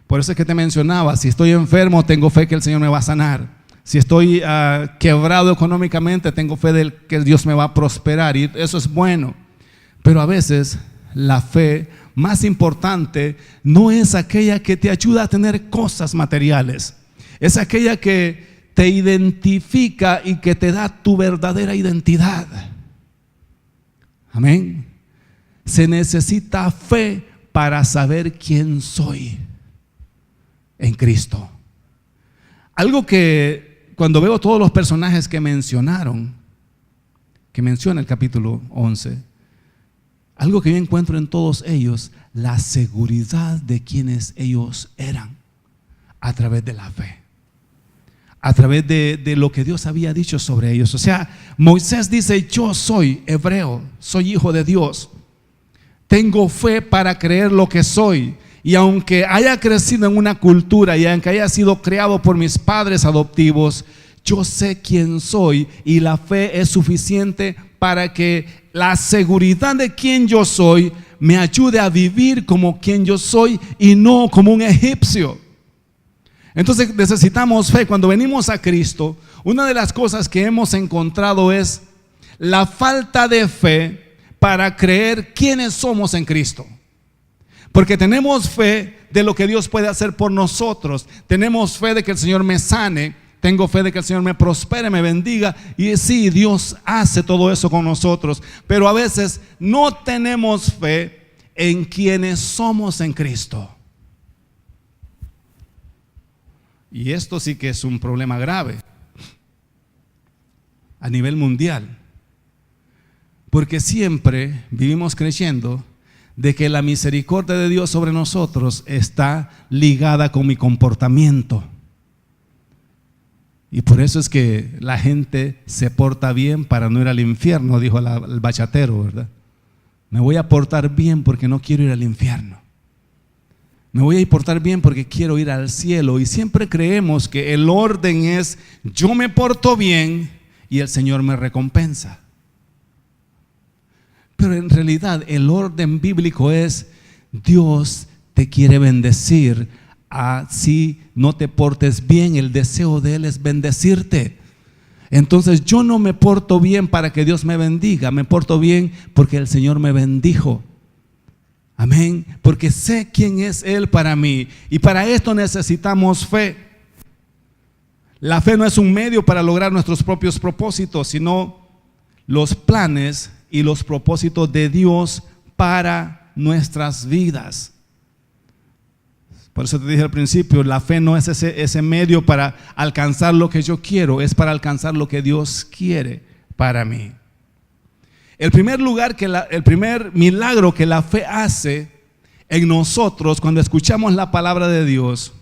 Por eso es que te mencionaba, si estoy enfermo, tengo fe que el Señor me va a sanar. Si estoy quebrado económicamente, tengo fe de que Dios me va a prosperar y eso es bueno. Pero a veces la fe más importante no es aquella que te ayuda a tener cosas materiales. Es aquella que te identifica y que te da tu verdadera identidad. Amén. Se necesita fe para saber quién soy en Cristo. Algo que cuando veo todos los personajes que menciona el capítulo 11, algo que yo encuentro en todos ellos, la seguridad de quienes ellos eran a través de la fe, a través de lo que Dios había dicho sobre ellos. O sea, Moisés dice, yo soy hebreo, soy hijo de Dios. Tengo fe para creer lo que soy. Y aunque haya crecido en una cultura y aunque haya sido criado por mis padres adoptivos, yo sé quién soy y la fe es suficiente para que la seguridad de quién yo soy me ayude a vivir como quien yo soy y no como un egipcio. Entonces necesitamos fe. Cuando venimos a Cristo, una de las cosas que hemos encontrado es la falta de fe para creer quiénes somos en Cristo. Porque tenemos fe de lo que Dios puede hacer por nosotros. Tenemos fe de que el Señor me sane. Tengo fe de que el Señor me prospere, me bendiga. Y sí, Dios hace todo eso con nosotros. Pero a veces no tenemos fe en quienes somos en Cristo. Y esto sí que es un problema grave a nivel mundial. Porque siempre vivimos creyendo de que la misericordia de Dios sobre nosotros está ligada con mi comportamiento. Y por eso es que la gente se porta bien para no ir al infierno, dijo el bachatero, ¿verdad? Me voy a portar bien porque no quiero ir al infierno. Me voy a portar bien porque quiero ir al cielo. Y siempre creemos que el orden es: yo me porto bien y el Señor me recompensa. Pero en realidad el orden bíblico es: Dios te quiere bendecir. Así no te portes bien, el deseo de Él es bendecirte. Entonces yo no me porto bien para que Dios me bendiga, me porto bien porque el Señor me bendijo. Amén, porque sé quién es Él para mí. Y para esto necesitamos fe. La fe no es un medio para lograr nuestros propios propósitos, sino los planes y los propósitos de Dios para nuestras vidas. Por eso te dije al principio, la fe no es ese medio para alcanzar lo que yo quiero, es para alcanzar lo que Dios quiere para mí. El primer milagro que la fe hace en nosotros cuando escuchamos la palabra de Dios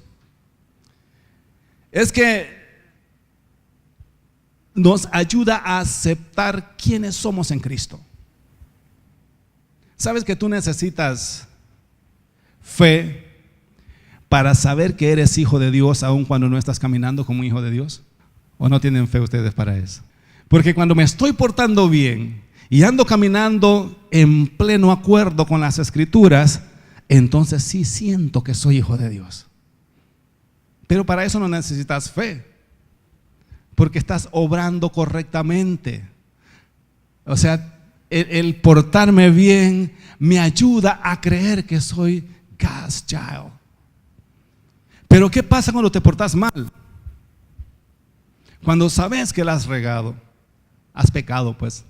es que nos ayuda a aceptar quiénes somos en Cristo. ¿Sabes que tú necesitas fe para saber que eres hijo de Dios aun cuando no estás caminando como hijo de Dios? ¿O no tienen fe ustedes para eso? Porque cuando me estoy portando bien y ando caminando en pleno acuerdo con las Escrituras, entonces sí siento que soy hijo de Dios. Pero para eso no necesitas fe, porque estás obrando correctamente. O sea, el portarme bien me ayuda a creer que soy God's child. Pero ¿qué pasa cuando te portas mal? Cuando sabes que la has regado, has pecado pues.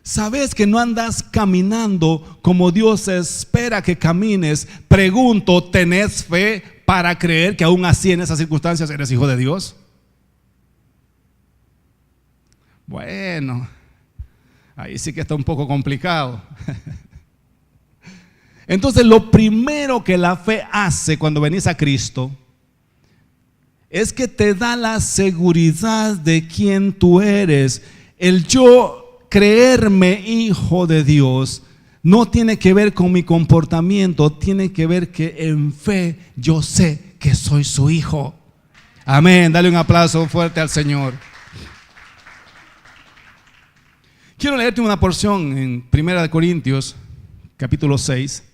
Sabes que no andas caminando como Dios espera que camines. Pregunto, ¿tenés fe para creer que aún así en esas circunstancias eres hijo de Dios? Bueno, ahí sí que está un poco complicado. Entonces lo primero que la fe hace cuando venís a Cristo es que te da la seguridad de quién tú eres. El yo creerme hijo de Dios no tiene que ver con mi comportamiento, tiene que ver que en fe yo sé que soy su hijo. Amén, dale un aplauso fuerte al Señor. Quiero leerte una porción en 1 Corintios capítulo 6.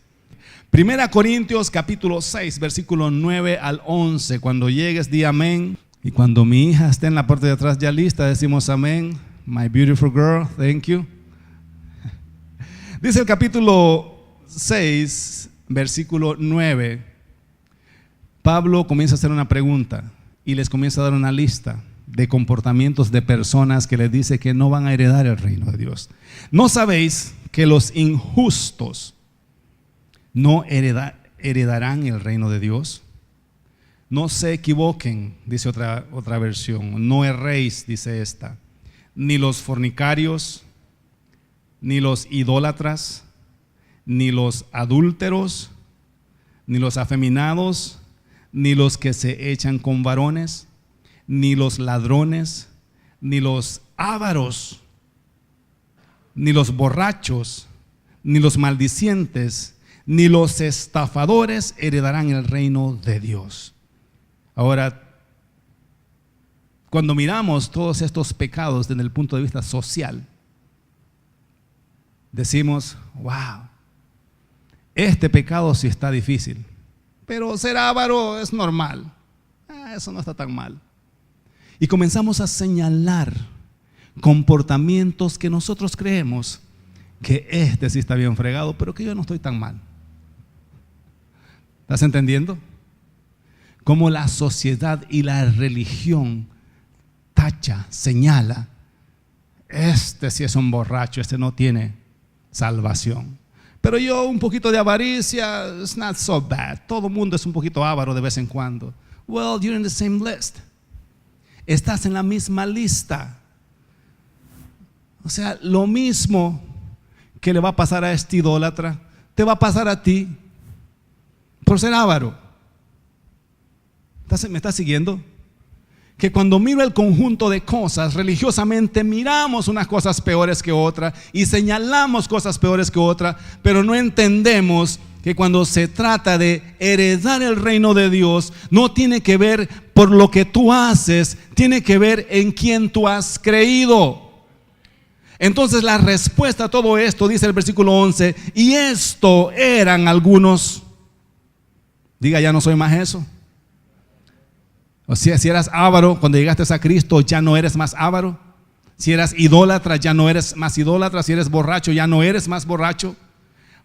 1 Corintios capítulo 6, versículo 9 al 11. Cuando llegues, di amén. Y cuando mi hija esté en la parte de atrás ya lista, decimos amén. My beautiful girl, thank you. Dice el capítulo 6, versículo 9. Pablo comienza a hacer una pregunta y les comienza a dar una lista de comportamientos de personas que les dice que no van a heredar el reino de Dios. ¿No sabéis que los injustos no heredarán el reino de Dios? No se equivoquen, dice otra versión. No erréis, dice esta. Ni los fornicarios, ni los idólatras, ni los adúlteros, ni los afeminados, ni los que se echan con varones, ni los ladrones, ni los ávaros, ni los borrachos, ni los maldicientes, ni los estafadores heredarán el reino de Dios. Ahora, cuando miramos todos estos pecados desde el punto de vista social, decimos, wow, este pecado sí está difícil, pero ser avaro es normal, eso no está tan mal. Y comenzamos a señalar comportamientos que nosotros creemos que este sí está bien fregado, pero que yo no estoy tan mal. ¿Estás entendiendo? Cómo la sociedad y la religión tacha, señala, este sí es un borracho, este no tiene salvación. Pero yo un poquito de avaricia, it's not so bad. Todo mundo es un poquito avaro de vez en cuando. Well, you're in the same list. Estás en la misma lista. O sea, lo mismo que le va a pasar a este idólatra, te va a pasar a ti por ser avaro. ¿Me estás siguiendo? Que cuando miro el conjunto de cosas, religiosamente miramos unas cosas peores que otras y señalamos cosas peores que otras, pero no entendemos que cuando se trata de heredar el reino de Dios, no tiene que ver por lo que tú haces, tiene que ver en quién tú has creído. Entonces la respuesta a todo esto, dice el versículo 11, y esto eran algunos. Diga, ya no soy más eso. O sea, si eras avaro cuando llegaste a Cristo, ya no eres más avaro. Si eras idólatra, ya no eres más idólatra. Si eres borracho, ya no eres más borracho.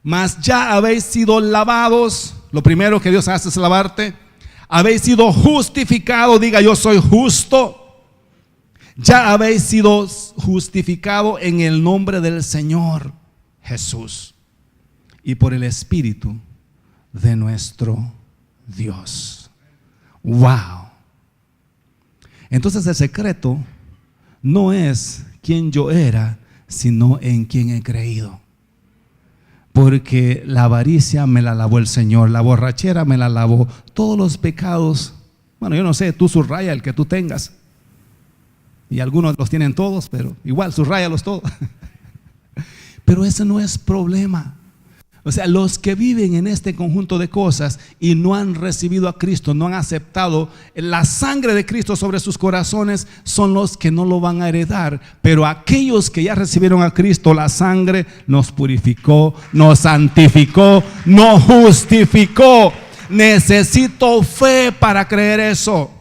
Mas ya habéis sido lavados. Lo primero que Dios hace es lavarte. Habéis sido justificados. Diga, yo soy justo. Ya habéis sido justificado en el nombre del Señor Jesús y por el Espíritu de nuestro Dios. Wow. Entonces el secreto no es quién yo era, sino en quién he creído. Porque la avaricia me la lavó el Señor, la borrachera me la lavó, todos los pecados, bueno, yo no sé, tú subraya el que tú tengas. Y algunos los tienen todos, pero igual subrayalos todos. Pero ese no es problema. O sea, los que viven en este conjunto de cosas y no han recibido a Cristo, no han aceptado la sangre de Cristo sobre sus corazones, son los que no lo van a heredar. Pero aquellos que ya recibieron a Cristo, la sangre nos purificó, nos santificó, nos justificó. Necesito fe para creer eso.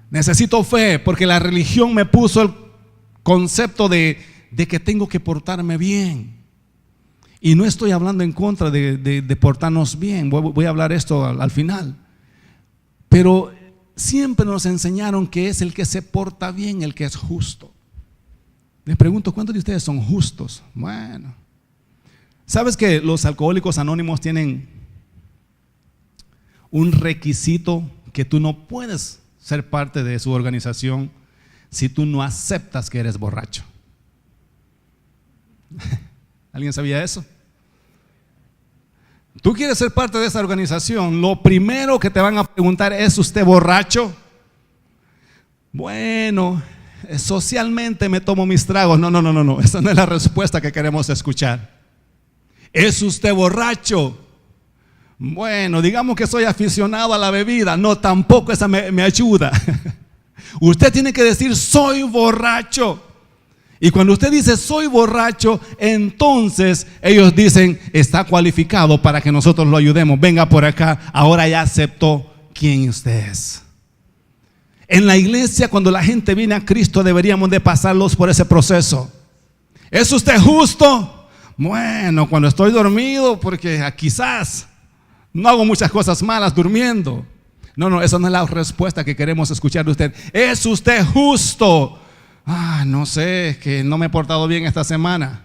Necesito fe, porque la religión me puso el concepto de que tengo que portarme bien. Y no estoy hablando en contra de portarnos bien. Voy a hablar esto al final. Pero siempre nos enseñaron que es el que se porta bien, el que es justo. Les pregunto, ¿cuántos de ustedes son justos? Bueno, ¿sabes que los alcohólicos anónimos tienen un requisito que tú no puedes ser parte de su organización si tú no aceptas que eres borracho? ¿Alguien sabía eso? Tú quieres ser parte de esa organización, lo primero que te van a preguntar es: ¿usted borracho? Bueno, socialmente me tomo mis tragos. No, esa no es la respuesta que queremos escuchar. ¿Es usted borracho? Bueno, digamos que soy aficionado a la bebida. No, tampoco esa me ayuda. Usted tiene que decir: soy borracho. Y cuando usted dice soy borracho, entonces ellos dicen: está cualificado para que nosotros lo ayudemos. Venga por acá, ahora ya aceptó quién usted es. En la iglesia, cuando la gente viene a Cristo, deberíamos de pasarlos por ese proceso. ¿Es usted justo? Bueno, cuando estoy dormido, porque quizás no hago muchas cosas malas durmiendo. No, esa no es la respuesta que queremos escuchar de usted. ¿Es usted justo? No sé, es que no me he portado bien esta semana.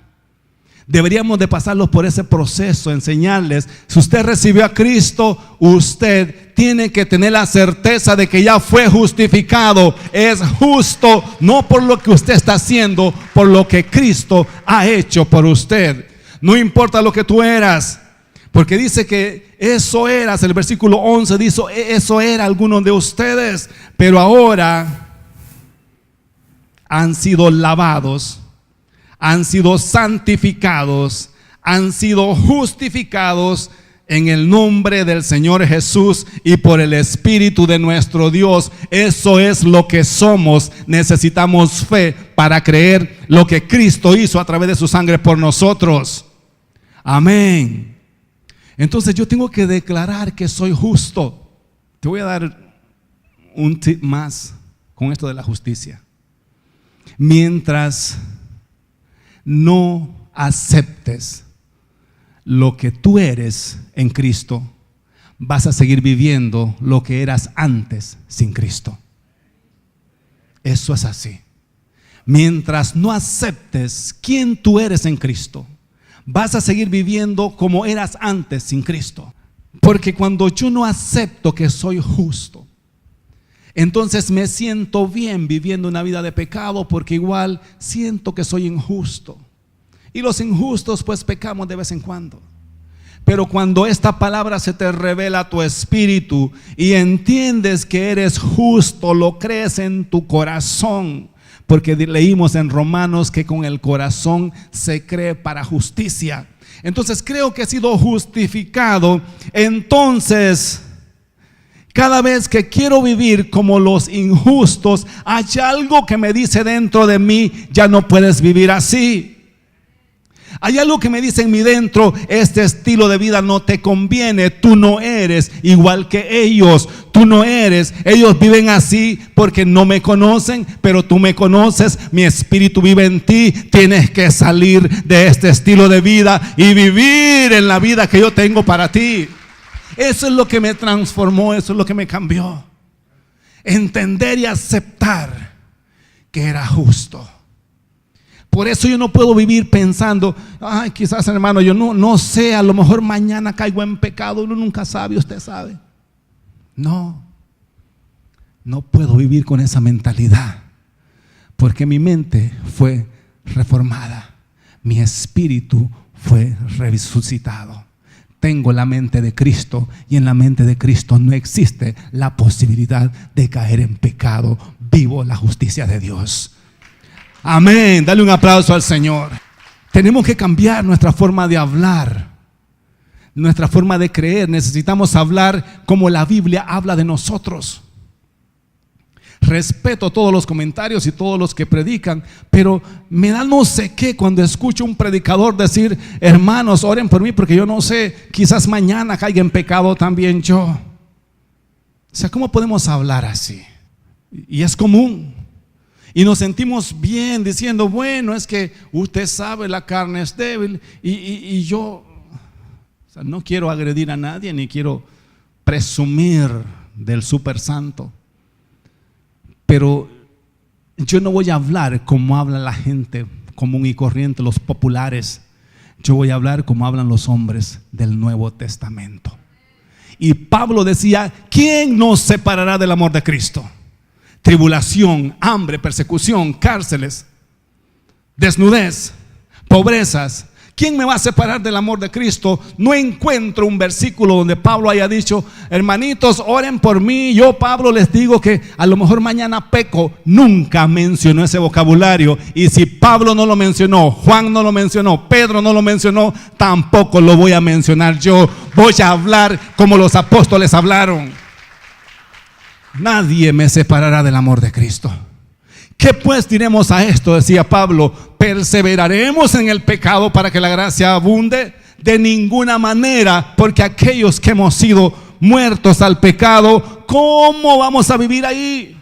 Deberíamos de pasarlos por ese proceso, enseñarles: si usted recibió a Cristo, usted tiene que tener la certeza de que ya fue justificado. Es justo, no por lo que usted está haciendo, por lo que Cristo ha hecho por usted. No importa lo que tú eras, porque dice que eso eras, el versículo 11 dice: eso era alguno de ustedes, pero ahora han sido lavados, han sido santificados, han sido justificados en el nombre del Señor Jesús y por el Espíritu de nuestro Dios. Eso es lo que somos. Necesitamos fe para creer lo que Cristo hizo a través de su sangre por nosotros. Amén. Entonces yo tengo que declarar que soy justo. Te voy a dar un tip más con esto de la justicia. Mientras no aceptes lo que tú eres en Cristo, vas a seguir viviendo lo que eras antes sin Cristo. Eso es así. Mientras no aceptes quién tú eres en Cristo, vas a seguir viviendo como eras antes sin Cristo. Porque cuando yo no acepto que soy justo, entonces me siento bien viviendo una vida de pecado, porque igual siento que soy injusto. Y los injustos pues pecamos de vez en cuando. Pero cuando esta palabra se te revela a tu espíritu y entiendes que eres justo, lo crees en tu corazón. Porque leímos en Romanos que con el corazón se cree para justicia. Entonces creo que he sido justificado. Entonces, cada vez que quiero vivir como los injustos, hay algo que me dice dentro de mí: ya no puedes vivir así. Hay algo que me dice en mi dentro: este estilo de vida no te conviene. Tú no eres igual que ellos. Tú no eres. Ellos viven así porque no me conocen, pero tú me conoces. Mi espíritu vive en ti. Tienes que salir de este estilo de vida y vivir en la vida que yo tengo para ti. Eso es lo que me transformó. Eso es lo que me cambió. Entender y aceptar que era justo. Por eso yo no puedo vivir pensando: ay, quizás, hermano, yo no sé, a lo mejor mañana caigo en pecado. Uno nunca sabe, usted sabe. No puedo vivir con esa mentalidad, porque mi mente fue reformada, mi espíritu fue resucitado. Tengo la mente de Cristo, y en la mente de Cristo no existe la posibilidad de caer en pecado. Vivo la justicia de Dios. Amén. Dale un aplauso al Señor. Tenemos que cambiar nuestra forma de hablar, nuestra forma de creer. Necesitamos hablar como la Biblia habla de nosotros. Respeto todos los comentarios y todos los que predican, pero me da no sé qué cuando escucho un predicador decir: hermanos, oren por mí porque yo no sé, quizás mañana caiga en pecado también yo. O sea, ¿cómo podemos hablar así? Y es común. Y nos sentimos bien diciendo: bueno, es que usted sabe, la carne es débil. Y yo, o sea, no quiero agredir a nadie, ni quiero presumir del super santo. Pero yo no voy a hablar como habla la gente común y corriente, los populares. Yo voy a hablar como hablan los hombres del Nuevo Testamento. Y Pablo decía: ¿quién nos separará del amor de Cristo? Tribulación, hambre, persecución, cárceles, desnudez, pobrezas. ¿Quién me va a separar del amor de Cristo? No encuentro un versículo donde Pablo haya dicho: hermanitos, oren por mí. Yo, Pablo, les digo que a lo mejor mañana peco. Nunca mencionó ese vocabulario. Y si Pablo no lo mencionó, Juan no lo mencionó, Pedro no lo mencionó, tampoco lo voy a mencionar yo. Voy a hablar como los apóstoles hablaron. Nadie me separará del amor de Cristo. ¿Qué pues diremos a esto?, decía Pablo. ¿Perseveraremos en el pecado para que la gracia abunde? De ninguna manera, porque aquellos que hemos sido muertos al pecado, ¿cómo vamos a vivir ahí?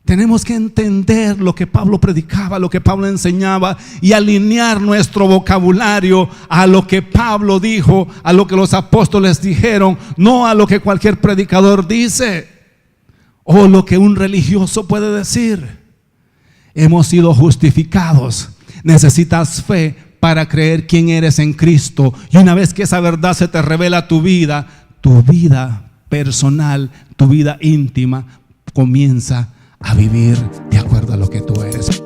Tenemos que entender lo que Pablo predicaba, lo que Pablo enseñaba, y alinear nuestro vocabulario a lo que Pablo dijo, a lo que los apóstoles dijeron, no a lo que cualquier predicador dice o lo que un religioso puede decir. Hemos sido justificados. Necesitas fe para creer quién eres en Cristo, y una vez que esa verdad se te revela a tu vida personal, tu vida íntima, comienza a vivir de acuerdo a lo que tú eres.